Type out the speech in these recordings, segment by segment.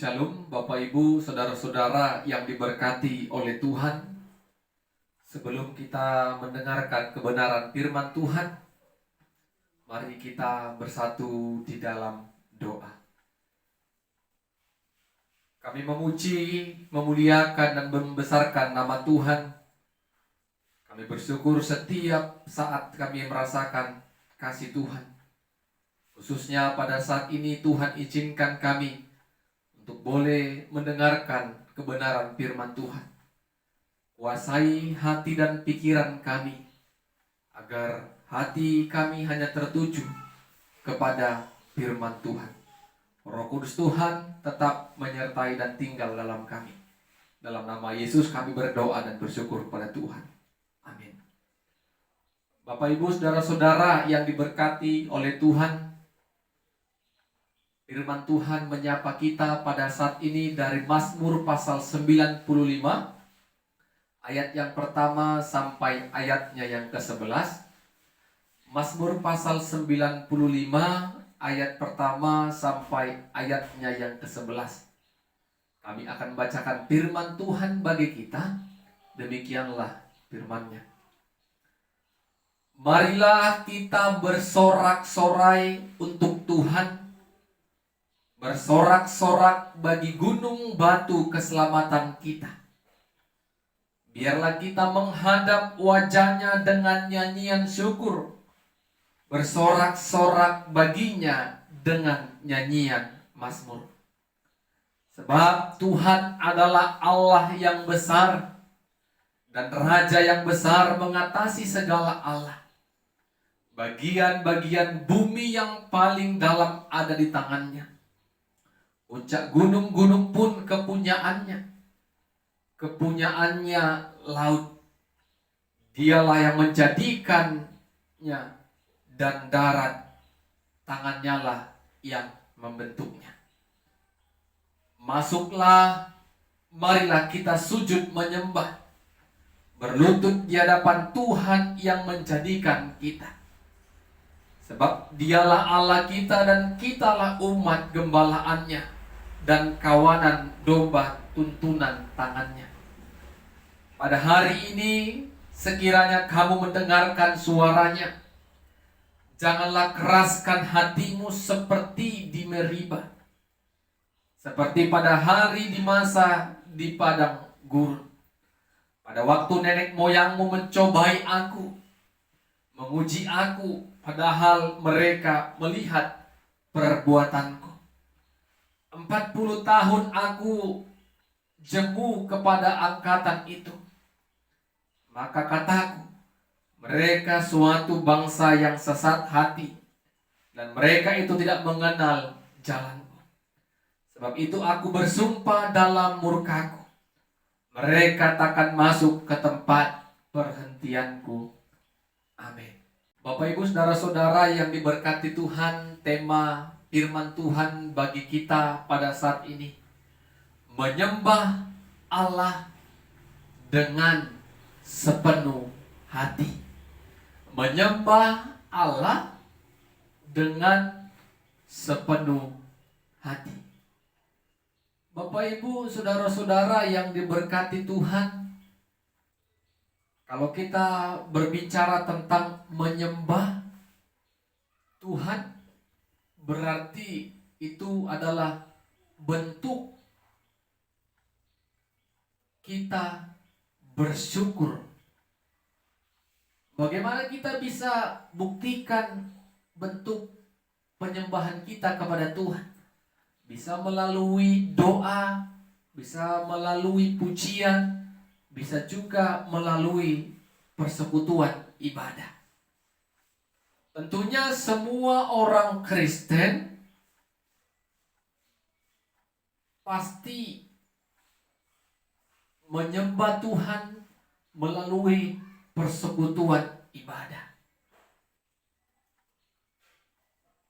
Shalom Bapak Ibu, Saudara-saudara yang diberkati oleh Tuhan. Sebelum kita mendengarkan kebenaran firman Tuhan, mari kita bersatu di dalam doa. Kami memuji, memuliakan dan membesarkan nama Tuhan. Kami bersyukur setiap saat kami merasakan kasih Tuhan. Khususnya pada saat ini Tuhan izinkan kami untuk boleh mendengarkan kebenaran firman Tuhan. Kuasai hati dan pikiran kami, agar hati kami hanya tertuju kepada firman Tuhan. Roh Kudus Tuhan tetap menyertai dan tinggal dalam kami. Dalam nama Yesus kami berdoa dan bersyukur kepada Tuhan. Amin. Bapak Ibu, saudara-saudara yang diberkati oleh Tuhan, firman Tuhan menyapa kita pada saat ini dari Mazmur pasal 95 ayat yang pertama sampai ayatnya yang ke-11. Mazmur pasal 95 ayat pertama sampai ayatnya yang ke-11. Kami akan bacakan firman Tuhan bagi kita. Demikianlah firman-Nya. Marilah kita bersorak-sorai untuk Tuhan, bersorak-sorak bagi gunung batu keselamatan kita. Biarlah kita menghadap wajah-Nya dengan nyanyian syukur, bersorak-sorak baginya dengan nyanyian mazmur. Sebab Tuhan adalah Allah yang besar, dan Raja yang besar mengatasi segala Allah. Bagian-bagian bumi yang paling dalam ada di tangan-Nya. Puncak gunung-gunung pun kepunyaannya. Kepunyaannya laut. Dialah yang menjadikannya, dan darat tangannya lah yang membentuknya. Masuklah, marilah kita sujud menyembah, berlutut di hadapan Tuhan yang menjadikan kita. Sebab Dialah Allah kita dan kitalah umat gembalaannya dan kawanan domba tuntunan tangannya. Pada hari ini sekiranya kamu mendengarkan suaranya, janganlah keraskan hatimu seperti di Meriba, seperti pada hari di masa di padang gurun. Pada waktu nenek moyangmu mencobai aku, menguji aku, padahal mereka melihat perbuatanku. 40 tahun aku jemu kepada angkatan itu. Maka kataku, mereka suatu bangsa yang sesat hati, dan mereka itu tidak mengenal jalanku. Sebab itu aku bersumpah dalam murkaku, mereka takkan masuk ke tempat perhentianku. Amin. Bapak Ibu saudara-saudara yang diberkati Tuhan, tema firman Tuhan bagi kita pada saat ini, menyembah Allah dengan sepenuh hati. Menyembah Allah dengan sepenuh hati. Bapak Ibu saudara-saudara yang diberkati Tuhan, kalau kita berbicara tentang menyembah Tuhan, berarti itu adalah bentuk kita bersyukur. Bagaimana kita bisa buktikan bentuk penyembahan kita kepada Tuhan? Bisa melalui doa, bisa melalui pujian, bisa juga melalui persekutuan ibadah. Tentunya semua orang Kristen pasti menyembah Tuhan melalui persekutuan ibadah.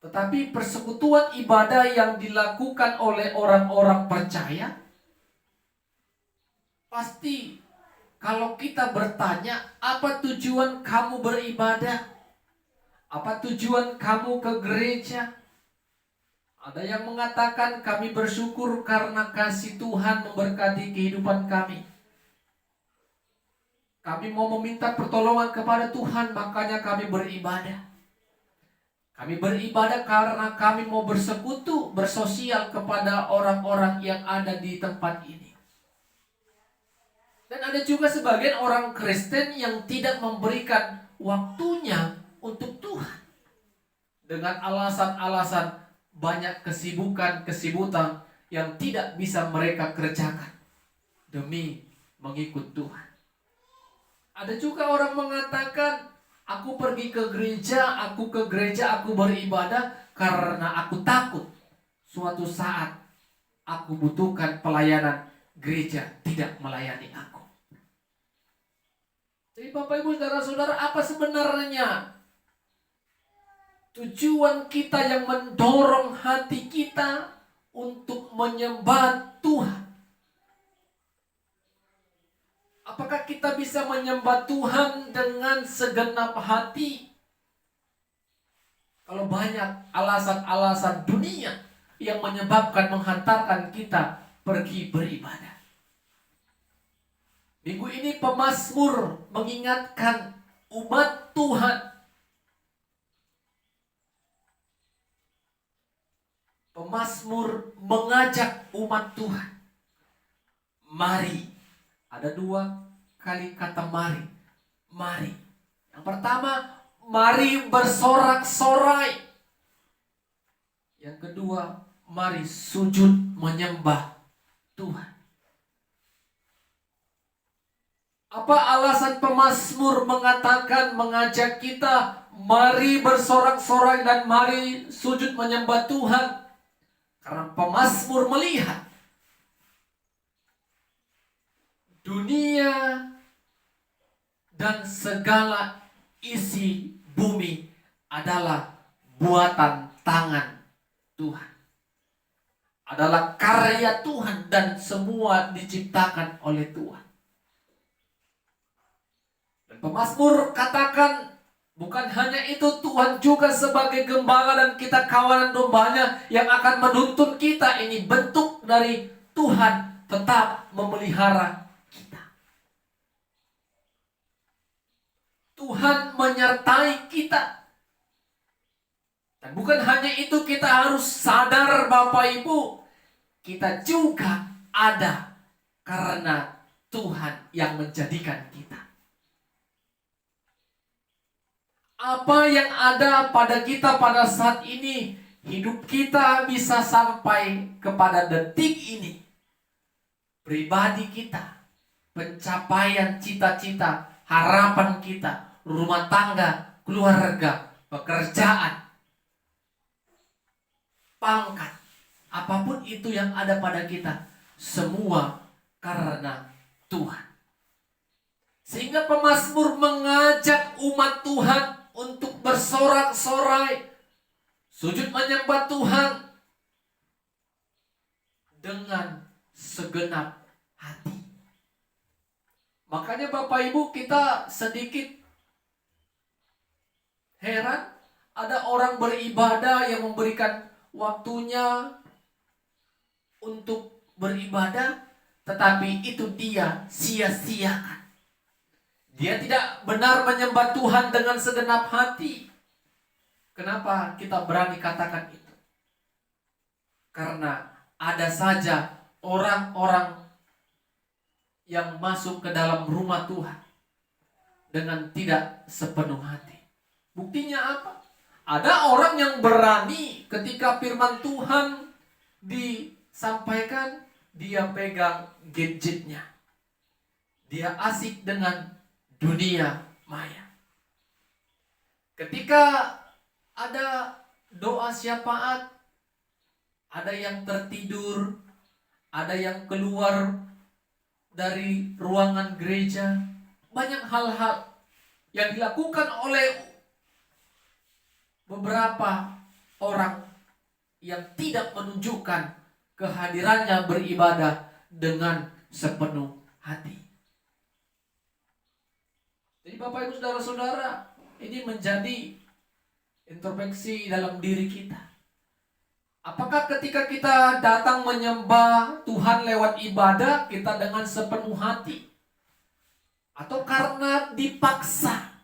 Tetapi persekutuan ibadah yang dilakukan oleh orang-orang percaya, pasti kalau kita bertanya, apa tujuan kamu beribadah? Apa tujuan kamu ke gereja? Ada yang mengatakan kami bersyukur karena kasih Tuhan memberkati kehidupan kami. Kami mau meminta pertolongan kepada Tuhan, makanya kami beribadah. Kami beribadah karena kami mau bersekutu, bersosial kepada orang-orang yang ada di tempat ini. Dan ada juga sebagian orang Kristen yang tidak memberikan waktunya untuk Tuhan. Dengan alasan-alasan banyak kesibukan yang tidak bisa mereka kerjakan demi mengikut Tuhan. Ada juga orang mengatakan, aku pergi ke gereja, aku beribadah karena aku takut suatu saat aku butuhkan pelayanan, gereja tidak melayani aku. Jadi Bapak Ibu Saudara-saudara, apa sebenarnya tujuan kita yang mendorong hati kita untuk menyembah Tuhan? Apakah kita bisa menyembah Tuhan dengan segenap hati? Kalau banyak alasan-alasan dunia yang menghantarkan kita pergi beribadah. Minggu ini pemazmur mengingatkan umat Tuhan. Pemazmur mengajak umat Tuhan. Mari. Ada 2 kali kata mari. Mari. Yang pertama, mari bersorak-sorai. Yang kedua, mari sujud menyembah Tuhan. Apa alasan pemazmur mengajak kita mari bersorak-sorai dan mari sujud menyembah Tuhan? Karena pemazmur melihat dunia dan segala isi bumi adalah buatan tangan Tuhan. Adalah karya Tuhan dan semua diciptakan oleh Tuhan. Dan pemazmur katakan, bukan hanya itu, Tuhan juga sebagai gembala dan kita kawanan dombanya yang akan menuntun kita. Ini bentuk dari Tuhan tetap memelihara kita. Tuhan menyertai kita. Dan bukan hanya itu, kita harus sadar Bapak Ibu, kita juga ada karena Tuhan yang menjadikan kita. Apa yang ada pada kita pada saat ini, hidup kita bisa sampai kepada detik ini. Pribadi kita, pencapaian cita-cita, harapan kita, rumah tangga, keluarga, pekerjaan, pangkat, apapun itu yang ada pada kita, semua karena Tuhan. Sehingga pemazmur mengajak umat Tuhan untuk bersorak-sorai, sujud menyembah Tuhan dengan segenap hati. Makanya Bapak Ibu, kita sedikit heran, ada orang beribadah yang memberikan waktunya untuk beribadah, tetapi itu dia sia-siakan. Dia tidak benar menyembah Tuhan dengan segenap hati. Kenapa kita berani katakan itu? Karena ada saja orang-orang yang masuk ke dalam rumah Tuhan dengan tidak sepenuh hati. Buktinya apa? Ada orang yang berani ketika firman Tuhan disampaikan, dia pegang gadgetnya. Dia asik dengan dunia maya. Ketika ada doa syafaat, ada yang tertidur, ada yang keluar dari ruangan gereja. Banyak hal-hal yang dilakukan oleh beberapa orang yang tidak menunjukkan kehadirannya beribadah dengan sepenuh hati. Jadi Bapak Ibu Saudara-saudara, ini menjadi introspeksi dalam diri kita. Apakah ketika kita datang menyembah Tuhan lewat ibadah kita dengan sepenuh hati? Atau karena dipaksa?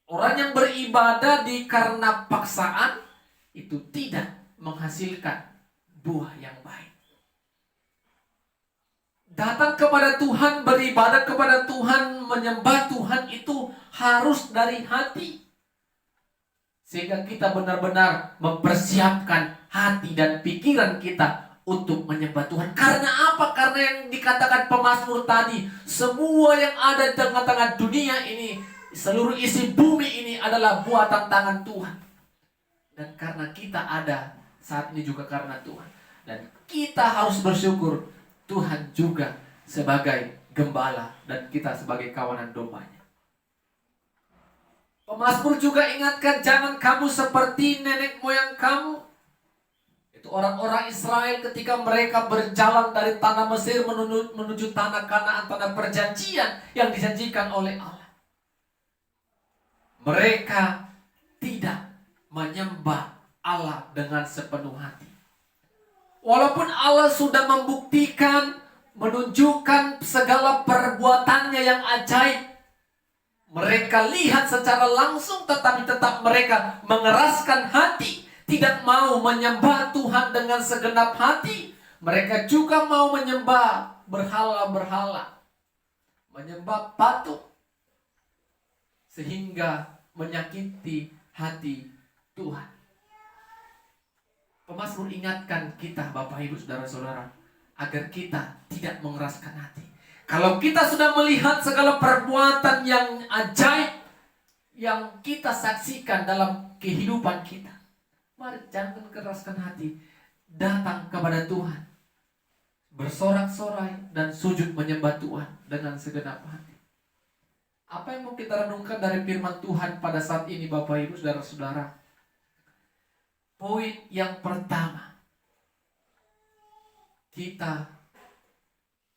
Orang yang beribadah karena paksaan itu tidak menghasilkan buah yang baik. Datang kepada Tuhan, beribadah kepada Tuhan, menyembah Tuhan itu harus dari hati. Sehingga kita benar-benar mempersiapkan hati dan pikiran kita untuk menyembah Tuhan. Karena apa? Karena yang dikatakan pemazmur tadi, semua yang ada di tengah-tengah dunia ini, seluruh isi bumi ini adalah buatan tangan Tuhan. Dan karena kita ada saat ini juga karena Tuhan. Dan kita harus bersyukur Tuhan juga sebagai gembala dan kita sebagai kawanan dombanya. Pemazmur juga ingatkan, jangan kamu seperti nenek moyang kamu. Itu orang-orang Israel ketika mereka berjalan dari tanah Mesir menuju tanah Kanaan, tanah perjanjian yang dijanjikan oleh Allah. Mereka tidak menyembah Allah dengan sepenuh hati. Walaupun Allah sudah membuktikan, menunjukkan segala perbuatannya yang ajaib, mereka lihat secara langsung, tetapi tetap mereka mengeraskan hati, tidak mau menyembah Tuhan dengan segenap hati. Mereka juga mau menyembah berhala-berhala, menyembah patung, sehingga menyakiti hati Tuhan. Pemazmur ingatkan kita, Bapak Ibu Saudara-saudara, agar kita tidak mengeraskan hati. Kalau kita sudah melihat segala perbuatan yang ajaib yang kita saksikan dalam kehidupan kita, mari jangan keraskan hati, datang kepada Tuhan, bersorak-sorai dan sujud menyembah Tuhan dengan segenap hati. Apa yang mau kita renungkan dari firman Tuhan pada saat ini, Bapak Ibu Saudara-saudara? Poin yang pertama, kita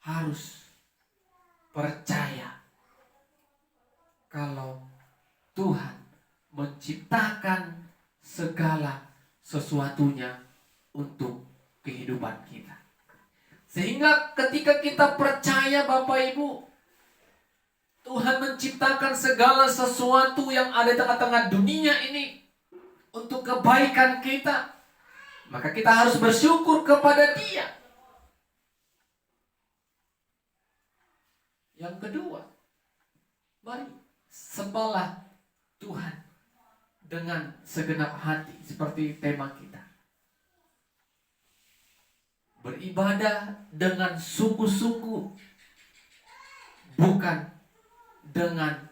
harus percaya kalau Tuhan menciptakan segala sesuatunya untuk kehidupan kita. Sehingga ketika kita percaya, Bapak Ibu, Tuhan menciptakan segala sesuatu yang ada di tengah-tengah dunia ini untuk kebaikan kita, maka kita harus bersyukur kepada Dia. Yang kedua, mari sembahlah Tuhan dengan segenap hati, seperti tema kita. Beribadah dengan sungguh-sungguh, bukan dengan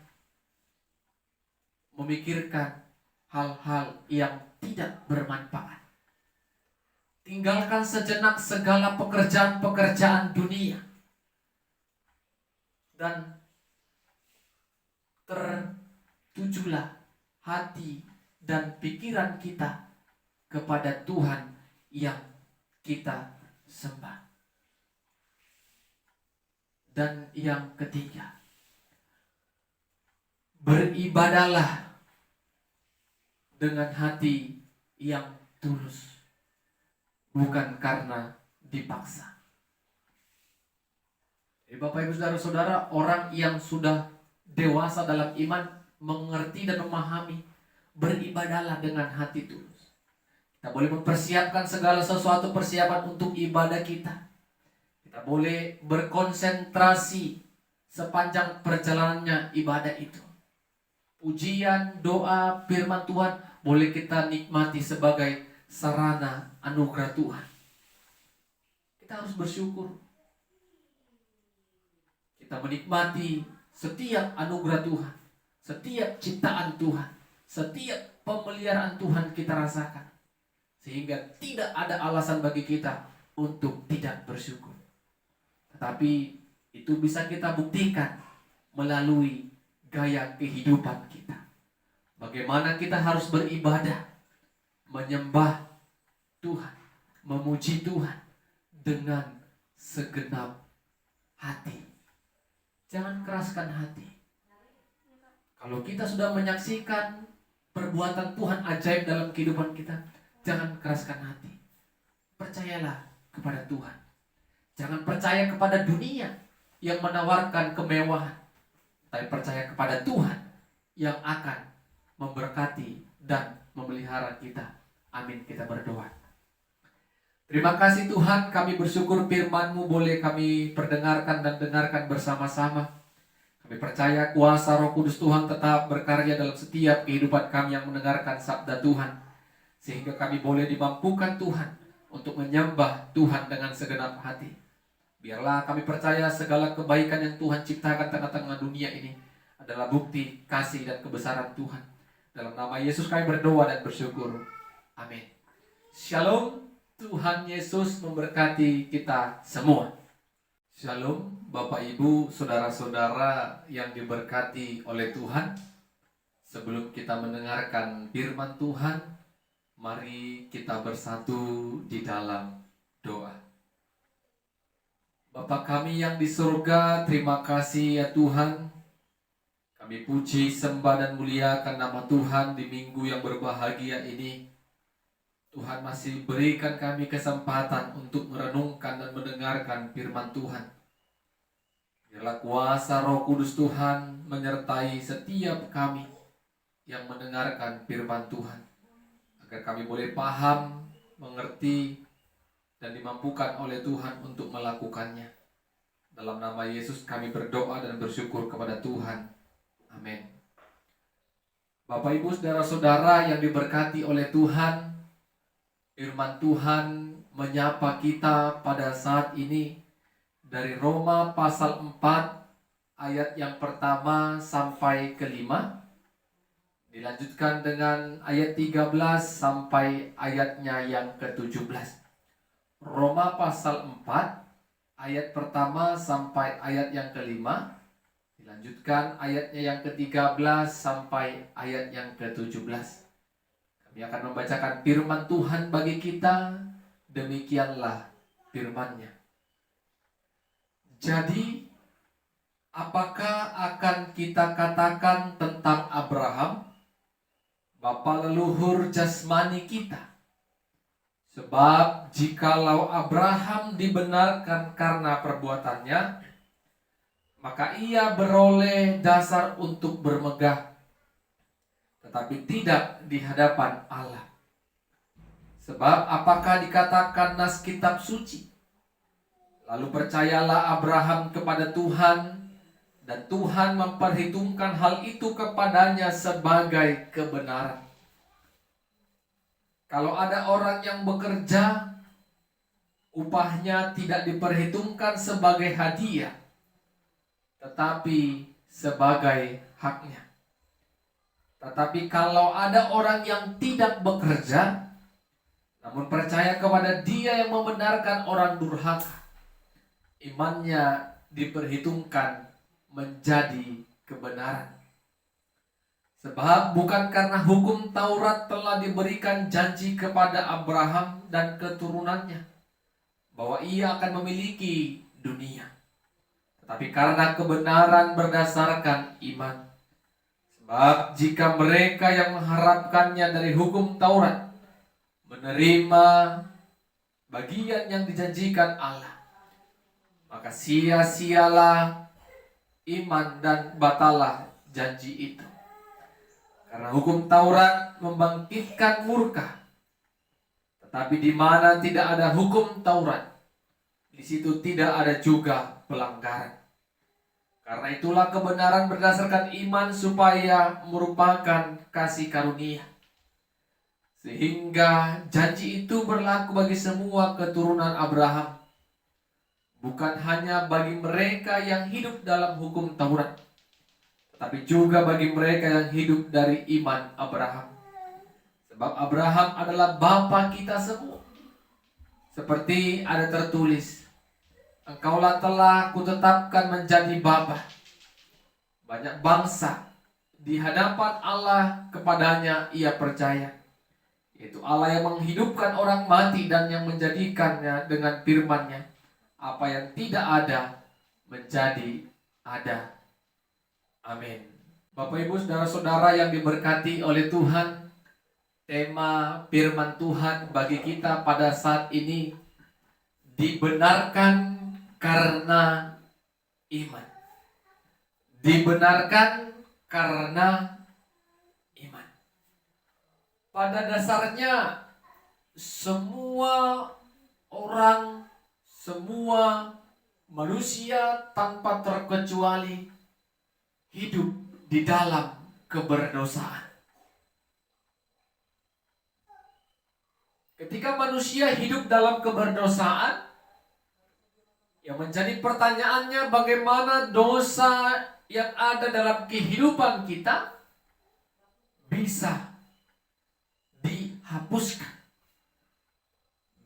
memikirkan hal-hal yang tidak bermanfaat. Tinggalkan sejenak segala pekerjaan-pekerjaan dunia dan tertujulah hati dan pikiran kita kepada Tuhan yang kita sembah. Dan yang ketiga, beribadahlah dengan hati yang tulus, bukan karena dipaksa. Bapak Ibu Saudara-saudara, orang yang sudah dewasa dalam iman mengerti dan memahami, beribadahlah dengan hati tulus. Kita boleh mempersiapkan segala sesuatu persiapan untuk ibadah kita. Kita boleh berkonsentrasi sepanjang perjalanannya ibadah itu. Pujian, doa, firman Tuhan boleh kita nikmati sebagai sarana anugerah Tuhan. Kita harus bersyukur. Kita menikmati setiap anugerah Tuhan, setiap ciptaan Tuhan, setiap pemeliharaan Tuhan kita rasakan. Sehingga tidak ada alasan bagi kita untuk tidak bersyukur. Tetapi itu bisa kita buktikan melalui gaya kehidupan kita. Bagaimana kita harus beribadah, menyembah Tuhan, memuji Tuhan dengan segenap hati. Jangan keraskan hati. Kalau kita sudah menyaksikan perbuatan Tuhan ajaib dalam kehidupan kita, jangan keraskan hati. percayalah kepada Tuhan. Jangan percaya kepada dunia yang menawarkan kemewahan, tapi percaya kepada Tuhan yang akan memberkati dan memelihara kita. Amin, kita berdoa. Terima kasih Tuhan, kami bersyukur firman-Mu boleh kami perdengarkan dan dengarkan bersama-sama. Kami percaya kuasa Roh Kudus Tuhan tetap berkarya dalam setiap kehidupan kami yang mendengarkan sabda Tuhan, sehingga kami boleh dimampukan Tuhan untuk menyembah Tuhan dengan segenap hati. Biarlah kami percaya segala kebaikan yang Tuhan ciptakan tengah-tengah dunia ini adalah bukti kasih dan kebesaran Tuhan. Dalam nama Yesus kami berdoa dan bersyukur. Amin. Shalom. Tuhan Yesus memberkati kita semua. Shalom Bapak Ibu, saudara-saudara yang diberkati oleh Tuhan. Sebelum kita mendengarkan firman Tuhan, mari kita bersatu di dalam doa. Bapa kami yang di surga, terima kasih ya Tuhan. Kami puji, sembah dan muliakan nama Tuhan di minggu yang berbahagia ini. Tuhan masih berikan kami kesempatan untuk merenungkan dan mendengarkan firman Tuhan. Biarlah kuasa Roh Kudus Tuhan menyertai setiap kami yang mendengarkan firman Tuhan, agar kami boleh paham, mengerti, dan dimampukan oleh Tuhan untuk melakukannya. Dalam nama Yesus kami berdoa dan bersyukur kepada Tuhan. Amin. Bapak Ibu saudara-saudara yang diberkati oleh Tuhan, firman Tuhan menyapa kita pada saat ini dari Roma pasal 4 ayat yang pertama sampai ke-5. Dilanjutkan dengan ayat 13 sampai ayatnya yang ke-17. Roma pasal 4 ayat pertama sampai ayat yang ke-5. Dilanjutkan ayatnya yang ke-13 sampai ayat yang ke-17. Kami akan membacakan firman Tuhan bagi kita. Demikianlah firman-Nya. Jadi, apakah akan kita katakan tentang Abraham, bapa leluhur jasmani kita? Sebab jikalau Abraham dibenarkan karena perbuatannya, maka ia beroleh dasar untuk bermegah, tetapi tidak di hadapan Allah. Sebab apakah dikatakan nas kitab suci? Lalu percayalah Abraham kepada Tuhan, dan Tuhan memperhitungkan hal itu kepadanya sebagai kebenaran. Kalau ada orang yang bekerja, upahnya tidak diperhitungkan sebagai hadiah, tetapi sebagai haknya. Tetapi kalau ada orang yang tidak bekerja, namun percaya kepada Dia yang membenarkan orang durhaka, imannya diperhitungkan menjadi kebenaran. Sebab bukan karena hukum Taurat telah diberikan janji kepada Abraham dan keturunannya bahwa ia akan memiliki dunia, tetapi karena kebenaran berdasarkan iman. Sebab jika mereka yang mengharapkannya dari hukum Taurat menerima bagian yang dijanjikan Allah, maka sia-sialah iman dan batalah janji itu. Karena hukum Taurat membangkitkan murka, tetapi di mana tidak ada hukum Taurat, di situ tidak ada juga pelanggaran. Karena itulah kebenaran berdasarkan iman supaya merupakan kasih karunia, sehingga janji itu berlaku bagi semua keturunan Abraham, bukan hanya bagi mereka yang hidup dalam hukum Taurat, tetapi juga bagi mereka yang hidup dari iman Abraham. Sebab Abraham adalah bapa kita semua. Seperti ada tertulis, engkaulah telah kutetapkan menjadi bapa banyak bangsa, di hadapan Allah kepadanya ia percaya, yaitu Allah yang menghidupkan orang mati dan yang menjadikannya dengan firman-Nya apa yang tidak ada menjadi ada. Amin. Bapak Ibu saudara-saudara yang diberkati oleh Tuhan, Tema firman Tuhan bagi kita pada saat ini, dibenarkan karena iman. Dibenarkan karena iman. Pada dasarnya semua orang, semua manusia tanpa terkecuali hidup di dalam keberdosaan. Ketika manusia hidup dalam keberdosaan, yang menjadi pertanyaannya bagaimana dosa yang ada dalam kehidupan kita bisa dihapuskan,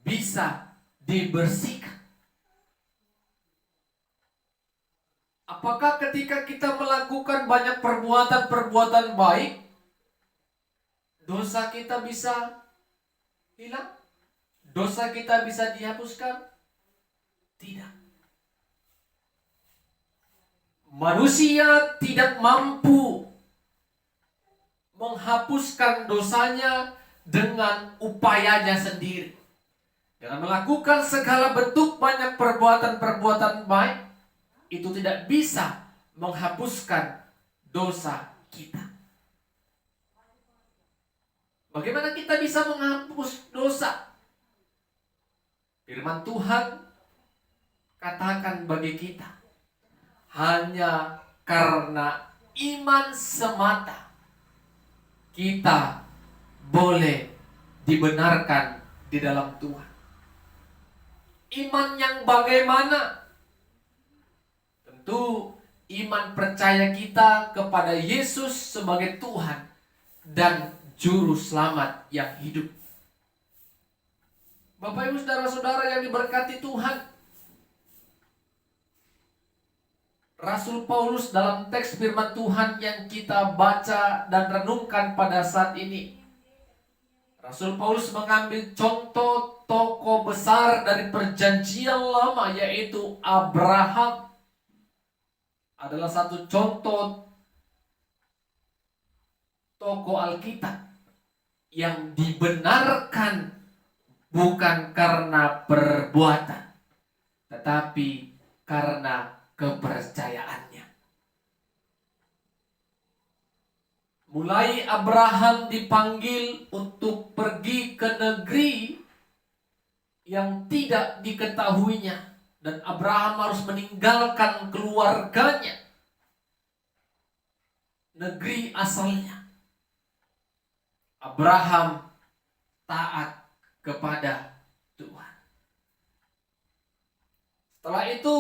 bisa dibersihkan. Apakah ketika kita melakukan banyak perbuatan-perbuatan baik, dosa kita bisa hilang? Dosa kita bisa dihapuskan? Tidak. Manusia tidak mampu menghapuskan dosanya dengan upayanya sendiri. Dengan melakukan segala bentuk banyak perbuatan-perbuatan baik, itu tidak bisa menghapuskan dosa kita. Bagaimana kita bisa menghapus dosa? Firman Tuhan katakan bagi kita, hanya karena iman semata kita boleh dibenarkan di dalam Tuhan. Iman yang bagaimana? Tentu iman percaya kita kepada Yesus sebagai Tuhan dan Juru Selamat yang hidup. Bapak Ibu saudara-saudara yang diberkati Tuhan, Rasul Paulus dalam teks firman Tuhan yang kita baca dan renungkan pada saat ini, Rasul Paulus mengambil contoh tokoh besar dari perjanjian lama, yaitu Abraham. Adalah satu contoh tokoh Alkitab yang dibenarkan bukan karena perbuatan, tetapi karena kepercayaannya. Mulai Abraham dipanggil untuk pergi ke negeri yang tidak diketahuinya, dan Abraham harus meninggalkan keluarganya, negeri asalnya. Abraham taat kepada Tuhan. Setelah itu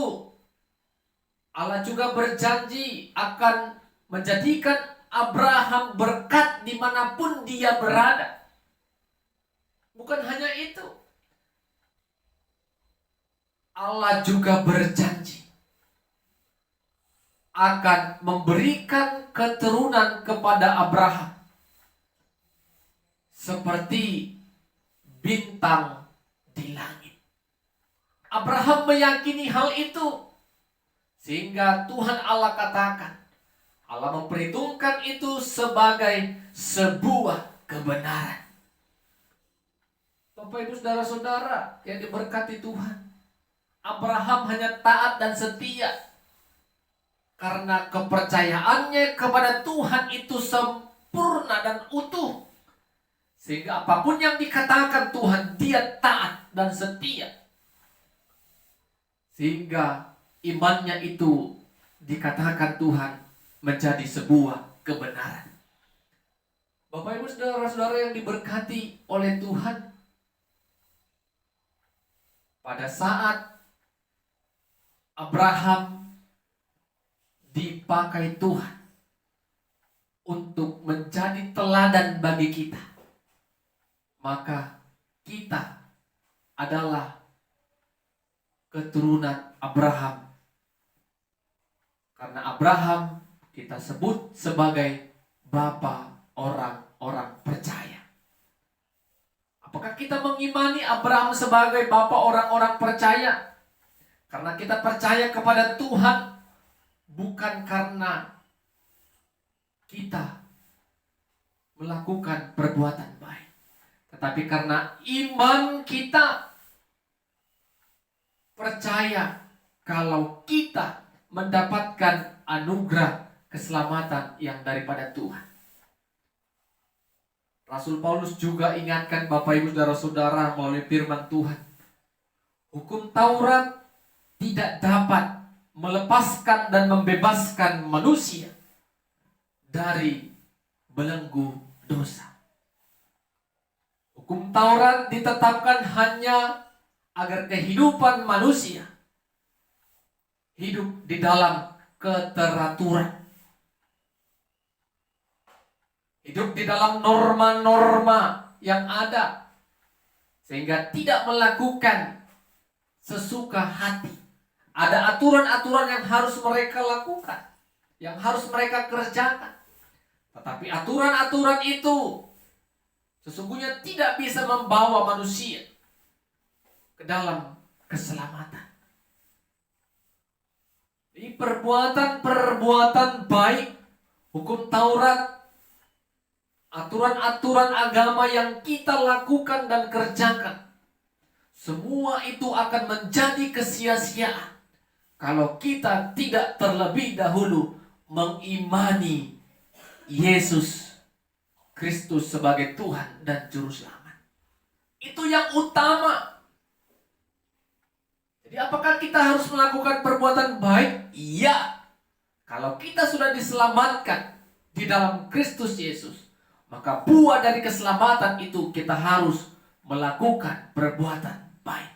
Allah juga berjanji akan menjadikan Abraham berkat dimanapun dia berada. Bukan hanya itu, Allah juga berjanji akan memberikan keturunan kepada Abraham seperti bintang di langit. Abraham meyakini hal itu, sehingga Tuhan Allah katakan, Allah memperhitungkan itu sebagai sebuah kebenaran. Bapak Ibu saudara-saudara yang diberkati Tuhan, Abraham hanya taat dan setia karena kepercayaannya kepada Tuhan itu sempurna dan utuh. Sehingga apapun yang dikatakan Tuhan, dia taat dan setia. Sehingga imannya itu dikatakan Tuhan menjadi sebuah kebenaran. Bapak Ibu saudara-saudara yang diberkati oleh Tuhan, pada saat Abraham dipakai Tuhan untuk menjadi teladan bagi kita, maka kita adalah keturunan Abraham. Karena Abraham kita sebut sebagai bapa orang-orang percaya. Apakah kita mengimani Abraham sebagai bapa orang-orang percaya? Karena kita percaya kepada Tuhan, bukan karena kita melakukan perbuatan baik. Tetapi karena iman kita percaya kalau kita mendapatkan anugerah keselamatan yang daripada Tuhan. Rasul Paulus juga ingatkan Bapak Ibu Saudara-saudara melalui firman Tuhan. Hukum Taurat tidak dapat melepaskan dan membebaskan manusia dari belenggu dosa. Hukum Taurat ditetapkan hanya agar kehidupan manusia hidup di dalam keteraturan. Hidup di dalam norma-norma yang ada, sehingga tidak melakukan sesuka hati. Ada aturan-aturan yang harus mereka lakukan, yang harus mereka kerjakan. Tetapi aturan-aturan itu sesungguhnya tidak bisa membawa manusia ke dalam keselamatan. Di perbuatan-perbuatan baik, hukum Taurat, aturan-aturan agama yang kita lakukan dan kerjakan, semua itu akan menjadi kesia-siaan kalau kita tidak terlebih dahulu mengimani Yesus Kristus sebagai Tuhan dan Juru Selamat. Itu yang utama. Jadi apakah kita harus melakukan perbuatan baik? Iya. Kalau kita sudah diselamatkan di dalam Kristus Yesus, maka buah dari keselamatan itu kita harus melakukan perbuatan baik.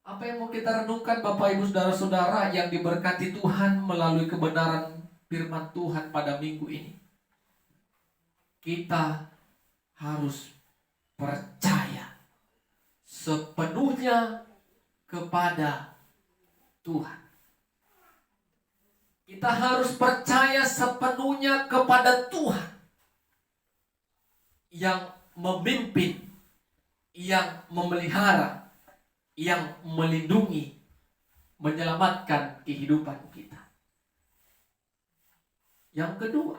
Apa yang mau kita renungkan Bapak Ibu Saudara-saudara yang diberkati Tuhan melalui kebenaran firman Tuhan pada minggu ini? Kita harus percaya sepenuhnya kepada Tuhan. Kita harus percaya sepenuhnya kepada Tuhan yang memimpin, yang memelihara, yang melindungi, menyelamatkan kehidupan kita. Yang kedua,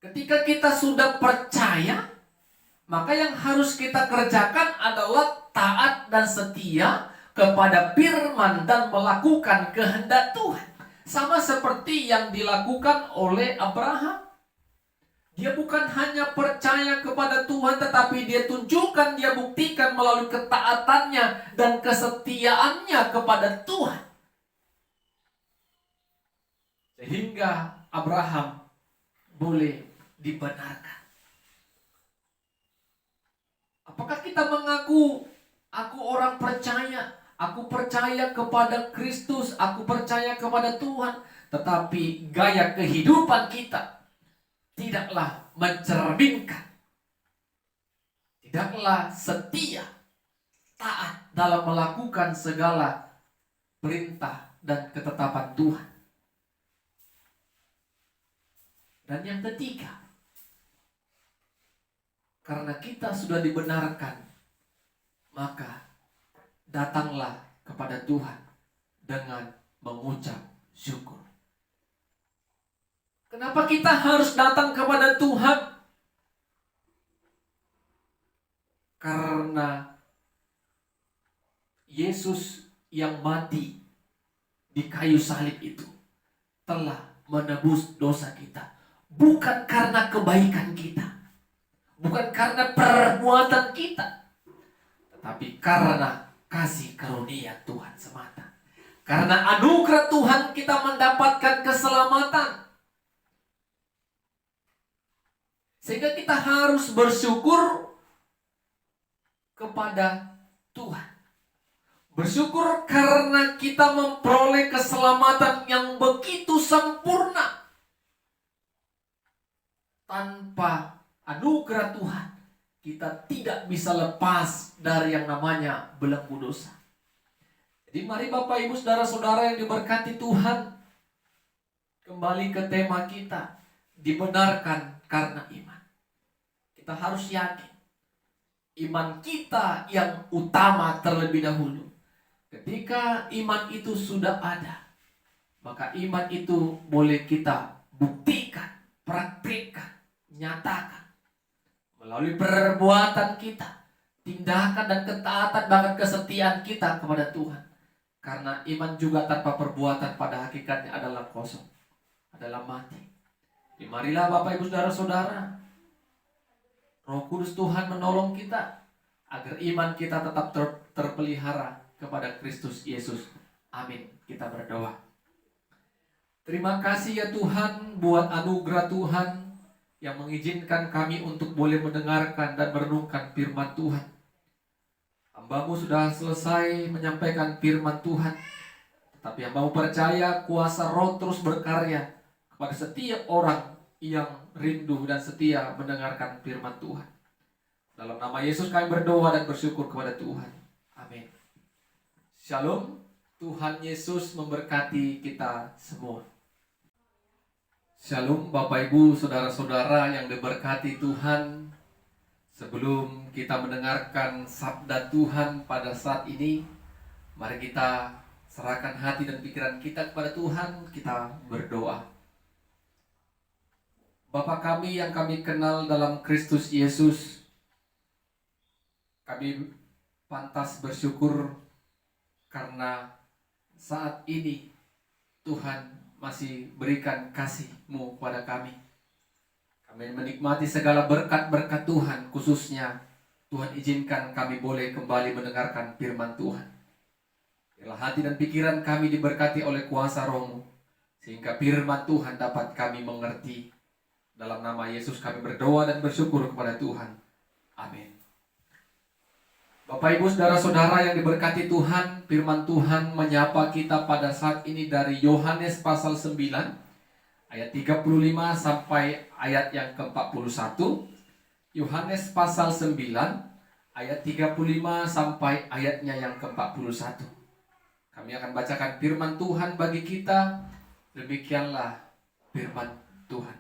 ketika kita sudah percaya, maka yang harus kita kerjakan adalah taat dan setia kepada firman dan melakukan kehendak Tuhan. Sama seperti yang dilakukan oleh Abraham. Dia bukan hanya percaya kepada Tuhan, tetapi dia tunjukkan, dia buktikan melalui ketaatannya dan kesetiaannya kepada Tuhan. Sehingga Abraham boleh dibenarkan. Apakah kita mengaku, aku orang percaya, aku percaya kepada Kristus, aku percaya kepada Tuhan, tetapi gaya kehidupan kita tidaklah mencerminkan, tidaklah setia, taat dalam melakukan segala perintah dan ketetapan Tuhan. Dan yang ketiga, karena kita sudah dibenarkan, maka datanglah kepada Tuhan dengan mengucap syukur. Kenapa kita harus datang kepada Tuhan? Karena Yesus yang mati di kayu salib itu telah menebus dosa kita. Bukan karena kebaikan kita, bukan karena perbuatan kita, tetapi karena kasih karunia Tuhan semata. Karena anugerah Tuhan kita mendapatkan keselamatan. Sehingga kita harus bersyukur kepada Tuhan. Bersyukur karena kita memperoleh keselamatan yang begitu sempurna. Tanpa anugerah Tuhan, kita tidak bisa lepas dari yang namanya belenggu dosa. Jadi mari Bapak Ibu Saudara-saudara yang diberkati Tuhan, kembali ke tema kita, dibenarkan karena iman. Kita harus yakin iman kita yang utama terlebih dahulu. Ketika iman itu sudah ada, maka iman itu boleh kita buktikan, praktikkan, nyatakan melalui perbuatan kita, tindakan dan ketaatan bahkan kesetiaan kita kepada Tuhan. Karena iman juga tanpa perbuatan pada hakikatnya adalah kosong, adalah mati. Marilah Bapak Ibu Saudara-saudara, Roh Kudus Tuhan menolong kita agar iman kita tetap terpelihara kepada Kristus Yesus. Amin. Kita berdoa. Terima kasih ya Tuhan buat anugerah Tuhan yang mengizinkan kami untuk boleh mendengarkan dan merenungkan firman Tuhan. Hamba-Mu sudah selesai menyampaikan firman Tuhan, tetapi hamba-Mu percaya kuasa Roh terus berkarya kepada setiap orang yang rindu dan setia mendengarkan firman Tuhan. Dalam nama Yesus kami berdoa dan bersyukur kepada Tuhan. Amin. Shalom. Tuhan Yesus memberkati kita semua. Shalom Bapak Ibu Saudara-saudara yang diberkati Tuhan. Sebelum kita mendengarkan sabda Tuhan pada saat ini, mari kita serahkan hati dan pikiran kita kepada Tuhan. Kita berdoa. Bapa kami yang kami kenal dalam Kristus Yesus, kami pantas bersyukur karena saat ini Tuhan masih berikan kasih-Mu kepada kami. Kami menikmati segala berkat-berkat Tuhan, khususnya Tuhan izinkan kami boleh kembali mendengarkan firman Tuhan. Biarlah hati dan pikiran kami diberkati oleh kuasa Roh-Mu, sehingga firman Tuhan dapat kami mengerti. Dalam nama Yesus kami berdoa dan bersyukur kepada Tuhan. Amin. Bapak Ibu Saudara-saudara yang diberkati Tuhan, firman Tuhan menyapa kita pada saat ini dari Yohanes pasal 9 ayat 35 sampai ayat yang ke-41. Yohanes pasal 9 ayat 35 sampai ayatnya yang ke-41. Kami akan bacakan firman Tuhan bagi kita. Demikianlah firman Tuhan.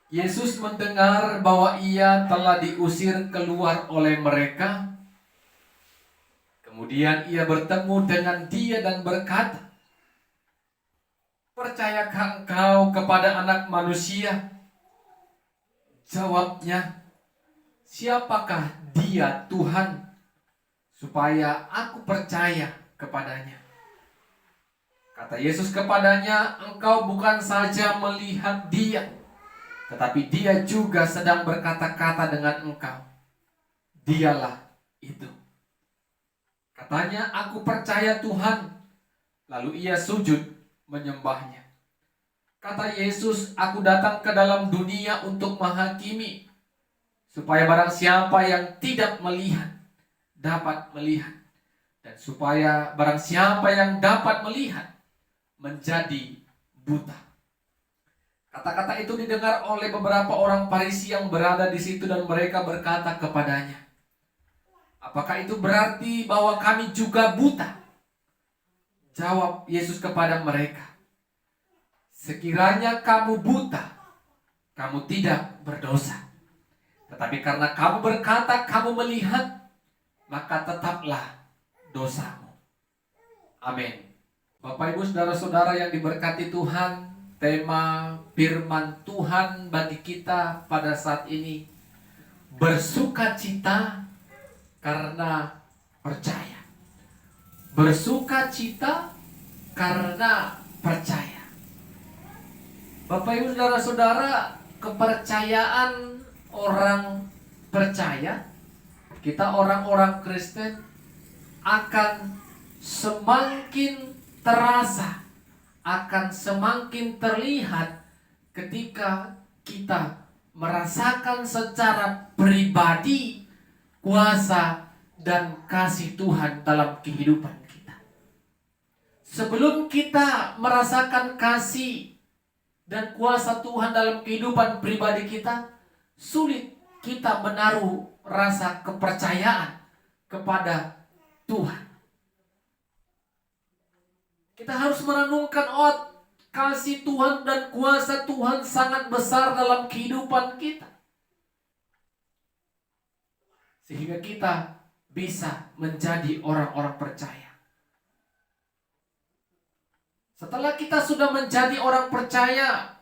Yesus mendengar bahwa ia telah diusir keluar oleh mereka. Kemudian ia bertemu dengan dia dan berkata, "Percayakah engkau kepada Anak Manusia?" Jawabnya, "Siapakah dia Tuhan, supaya aku percaya kepadanya?" Kata Yesus kepadanya, "Engkau bukan saja melihat dia, tetapi dia juga sedang berkata-kata dengan engkau. Dialah itu." Katanya, "Aku percaya Tuhan." Lalu ia sujud menyembahnya. Kata Yesus, "Aku datang ke dalam dunia untuk menghakimi, supaya barang siapa yang tidak melihat dapat melihat, dan supaya barang siapa yang dapat melihat menjadi buta." Kata-kata itu didengar oleh beberapa orang Farisi yang berada di situ dan mereka berkata kepadanya, "Apakah itu berarti bahwa kami juga buta?" Jawab Yesus kepada mereka, "Sekiranya kamu buta, kamu tidak berdosa. Tetapi karena kamu berkata kamu melihat, maka tetaplah dosamu." Amin. Bapak Ibu Saudara-saudara yang diberkati Tuhan, tema firman Tuhan bagi kita pada saat ini, bersukacita karena percaya. Bersukacita karena percaya. Bapak Ibu Saudara-saudara, kepercayaan orang percaya, kita orang-orang Kristen akan semakin terasa, akan semakin terlihat ketika kita merasakan secara pribadi kuasa dan kasih Tuhan dalam kehidupan kita. Sebelum kita merasakan kasih dan kuasa Tuhan dalam kehidupan pribadi kita, sulit kita menaruh rasa kepercayaan kepada Tuhan. Kita harus merenungkan, kasih Tuhan dan kuasa Tuhan sangat besar dalam kehidupan kita, sehingga kita bisa menjadi orang-orang percaya. Setelah kita sudah menjadi orang percaya,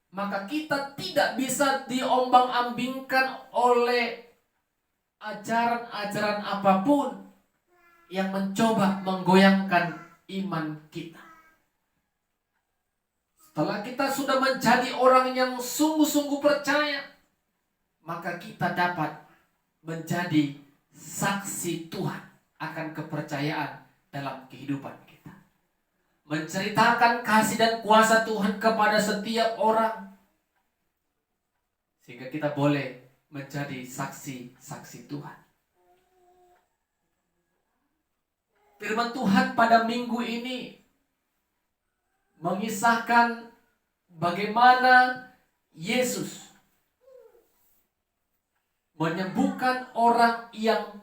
maka kita tidak bisa diombang-ambingkan oleh ajaran-ajaran apapun yang mencoba menggoyangkan iman kita. Setelah kita sudah menjadi orang yang sungguh-sungguh percaya, maka kita dapat menjadi saksi Tuhan akan kepercayaan dalam kehidupan kita. Menceritakan kasih dan kuasa Tuhan kepada setiap orang, sehingga kita boleh menjadi saksi-saksi Tuhan. Firman Tuhan pada minggu ini mengisahkan bagaimana Yesus menyembuhkan orang yang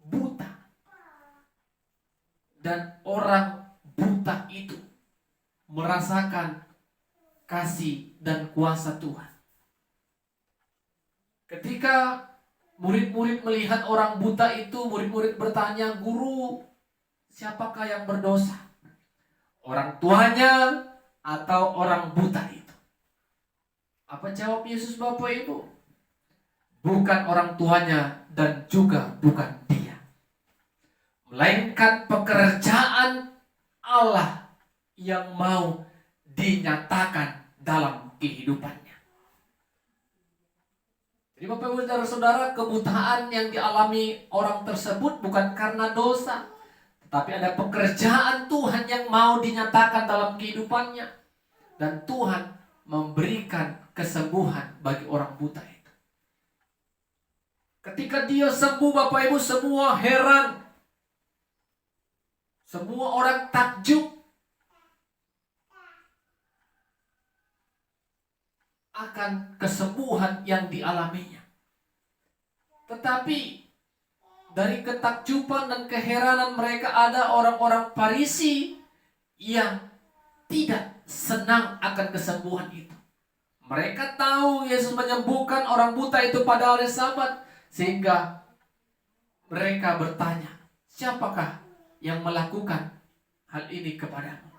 buta, dan orang buta itu merasakan kasih dan kuasa Tuhan. Ketika murid-murid melihat orang buta itu, murid-murid bertanya, "Guru, siapakah yang berdosa? Orang tuanya atau orang buta itu?" Apa jawab Yesus, Bapak Ibu? Bukan orang tuanya dan juga bukan dia, melainkan pekerjaan Allah yang mau dinyatakan dalam kehidupannya. Jadi Bapak Ibu Saudara-saudara, kebutaan yang dialami orang tersebut bukan karena dosa, tetapi ada pekerjaan Tuhan yang mau dinyatakan dalam kehidupannya. Dan Tuhan memberikan kesembuhan bagi orang buta itu. Ketika dia sembuh, Bapak Ibu semua heran. Semua orang takjub akan kesembuhan yang dialaminya. Tetapi dari ketakjuban dan keheranan mereka, ada orang-orang Farisi yang tidak senang akan kesembuhan itu. Mereka tahu Yesus menyembuhkan orang buta itu pada hari Sabat, sehingga mereka bertanya, "Siapakah yang melakukan hal ini kepadamu?"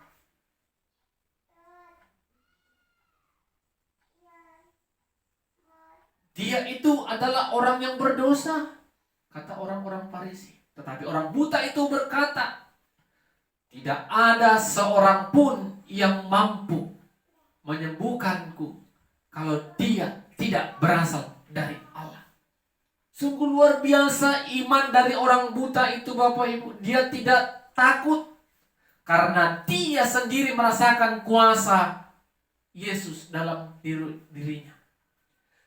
Dia itu adalah orang yang berdosa, kata orang-orang Farisi. Tetapi orang buta itu berkata, "Tidak ada seorang pun yang mampu menyembuhkanku kalau dia tidak berasal dari Allah." Sungguh luar biasa iman dari orang buta itu, Bapak Ibu. Dia tidak takut karena dia sendiri merasakan kuasa Yesus dalam dirinya.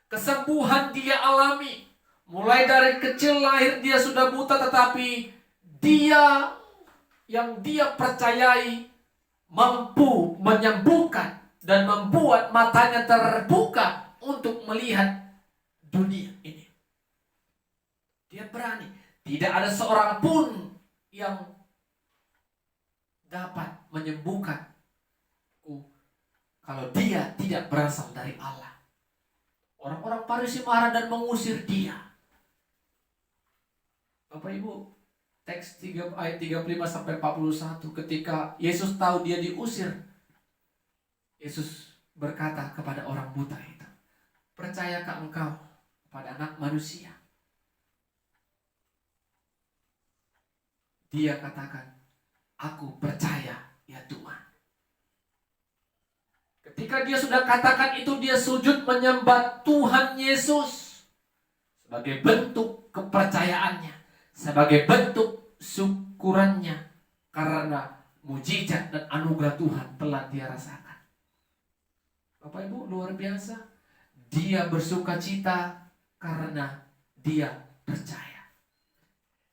Kesembuhan dia alami. Mulai dari kecil lahir dia sudah buta, tetapi dia yang dia percayai mampu menyembuhkan dan membuat matanya terbuka untuk melihat dunia ini. Dia berani. Tidak ada seorang pun yang dapat menyembuhkanku kalau dia tidak berasal dari Allah. Orang-orang Farisi marah dan mengusir dia. Bapak Ibu, teks 3 ayat 35 sampai 41, ketika Yesus tahu dia diusir, Yesus berkata kepada orang buta itu, "Percayakah engkau pada Anak Manusia?" Dia katakan, "Aku percaya ya Tuhan." Ketika dia sudah katakan itu, dia sujud menyembah Tuhan Yesus sebagai bentuk kepercayaannya, sebagai bentuk syukurannya karena mujizat dan anugerah Tuhan telah dia rasakan. Bapak Ibu, luar biasa. Dia bersuka cita karena dia percaya.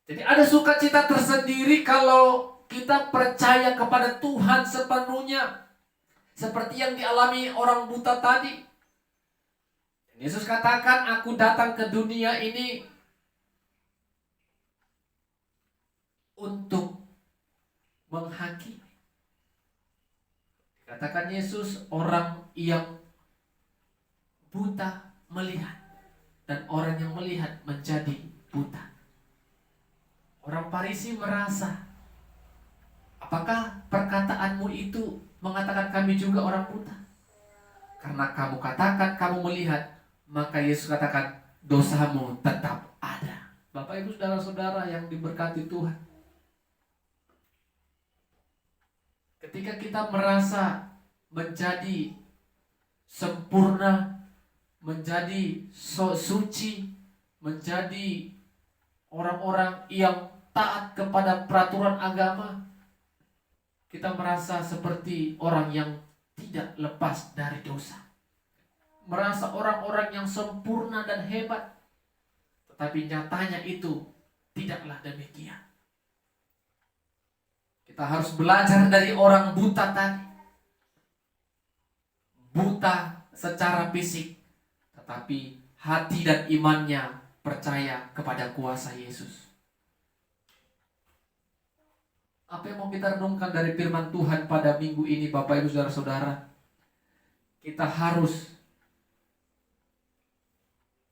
Jadi ada sukacita tersendiri kalau kita percaya kepada Tuhan sepenuhnya. Seperti yang dialami orang buta tadi. Yesus katakan, "Aku datang ke dunia ini untuk menghakimi." Katakan Yesus, orang yang buta melihat, dan orang yang melihat menjadi buta. Orang Farisi merasa, apakah perkataanmu itu mengatakan kami juga orang buta? Karena kamu katakan, kamu melihat, maka Yesus katakan, dosamu tetap ada. Bapak Ibu saudara-saudara yang diberkati Tuhan, ketika kita merasa menjadi sempurna, menjadi suci, menjadi orang-orang yang taat kepada peraturan agama, kita merasa seperti orang yang tidak lepas dari dosa. Merasa orang-orang yang sempurna dan hebat. Tetapi nyatanya itu tidaklah demikian. Kita harus belajar dari orang buta tadi. Buta secara fisik, tetapi hati dan imannya percaya kepada kuasa Yesus. Apa yang mau kita renungkan dari firman Tuhan pada minggu ini, Bapak Ibu saudara-saudara? Kita harus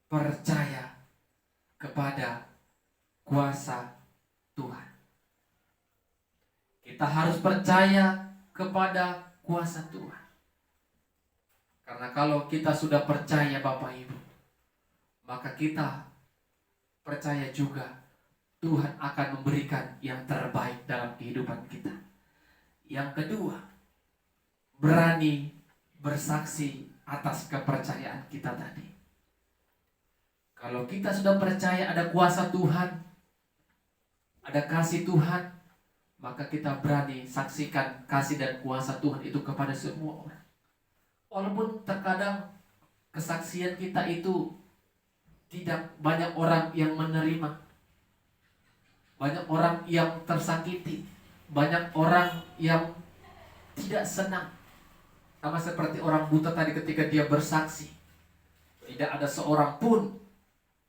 percaya kepada kuasa Tuhan. Kita harus percaya kepada kuasa Tuhan. Karena kalau kita sudah percaya Bapak Ibu, maka kita percaya juga Tuhan akan memberikan yang terbaik dalam kehidupan kita. Yang kedua, berani bersaksi atas kepercayaan kita tadi. Kalau kita sudah percaya ada kuasa Tuhan, ada kasih Tuhan, maka kita berani saksikan kasih dan kuasa Tuhan itu kepada semua orang. Walaupun terkadang kesaksian kita itu tidak banyak orang yang menerima, banyak orang yang tersakiti, banyak orang yang tidak senang. Sama seperti orang buta tadi ketika dia bersaksi, tidak ada seorang pun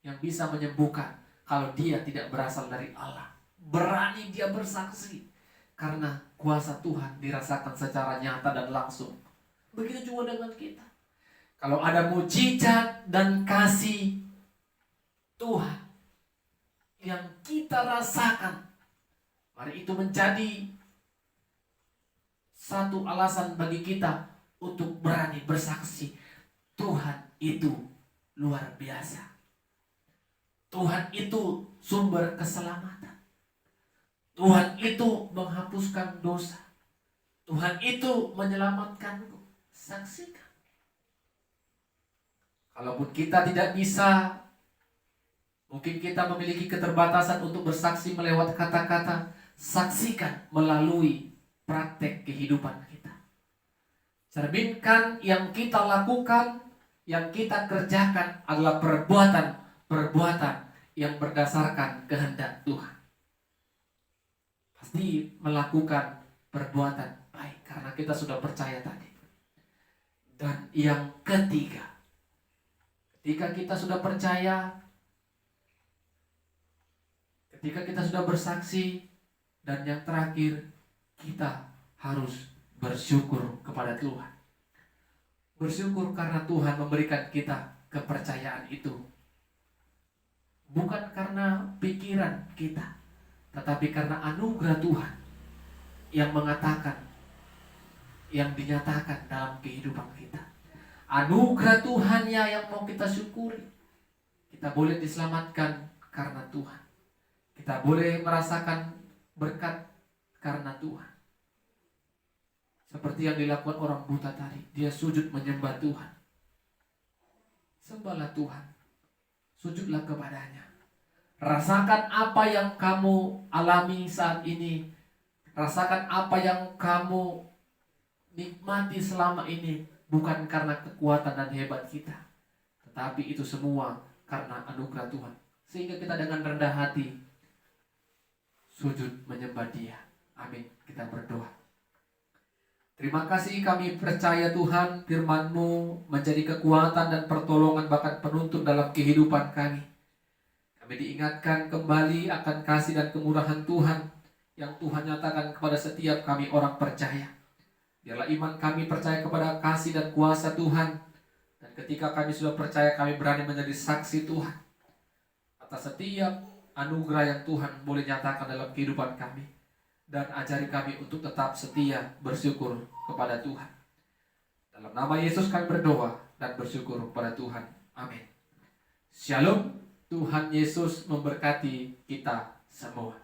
yang bisa menyembuhkan kalau dia tidak berasal dari Allah. Berani dia bersaksi karena kuasa Tuhan dirasakan secara nyata dan langsung. Begitu juga dengan kita. Kalau ada mujizat dan kasih Tuhan yang kita rasakan, mari itu menjadi satu alasan bagi kita untuk berani bersaksi. Tuhan itu luar biasa. Tuhan itu sumber keselamatan. Tuhan itu menghapuskan dosa. Tuhan itu menyelamatkanku. Saksikan. Kalaupun kita tidak bisa, mungkin kita memiliki keterbatasan untuk bersaksi melewat kata-kata, saksikan melalui praktek kehidupan kita. Cerminkan yang kita lakukan, yang kita kerjakan adalah perbuatan yang berdasarkan kehendak Tuhan. Pasti melakukan perbuatan baik karena kita sudah percaya tadi. Dan yang ketiga, ketika kita sudah percaya, ketika kita sudah bersaksi, dan yang terakhir, kita harus bersyukur kepada Tuhan. Bersyukur karena Tuhan memberikan kita kepercayaan itu. Bukan karena pikiran kita, tetapi karena anugerah Tuhan yang mengatakan, yang dinyatakan dalam kehidupan kita. Anugerah Tuhannya yang mau kita syukuri. Kita boleh diselamatkan karena Tuhan. Kita boleh merasakan berkat karena Tuhan. Seperti yang dilakukan orang buta tadi, dia sujud menyembah Tuhan. Sembahlah Tuhan, sujudlah kepadanya. Rasakan apa yang kamu alami saat ini. Rasakan apa yang kamu nikmati selama ini. Bukan karena kekuatan dan hebat kita, tetapi itu semua karena anugerah Tuhan. Sehingga kita dengan rendah hati sujud menyembah Dia. Amin. Kita berdoa. Terima kasih, kami percaya Tuhan, firman-Mu menjadi kekuatan dan pertolongan bahkan penuntun dalam kehidupan kami. Kami diingatkan kembali akan kasih dan kemurahan Tuhan yang Tuhan nyatakan kepada setiap kami orang percaya. Biarlah iman kami percaya kepada kasih dan kuasa Tuhan. Dan ketika kami sudah percaya, kami berani menjadi saksi Tuhan atas setiap anugerah yang Tuhan boleh nyatakan dalam kehidupan kami. Dan ajari kami untuk tetap setia bersyukur kepada Tuhan. Dalam nama Yesus kami berdoa dan bersyukur kepada Tuhan. Amin. Shalom. Tuhan Yesus memberkati kita semua.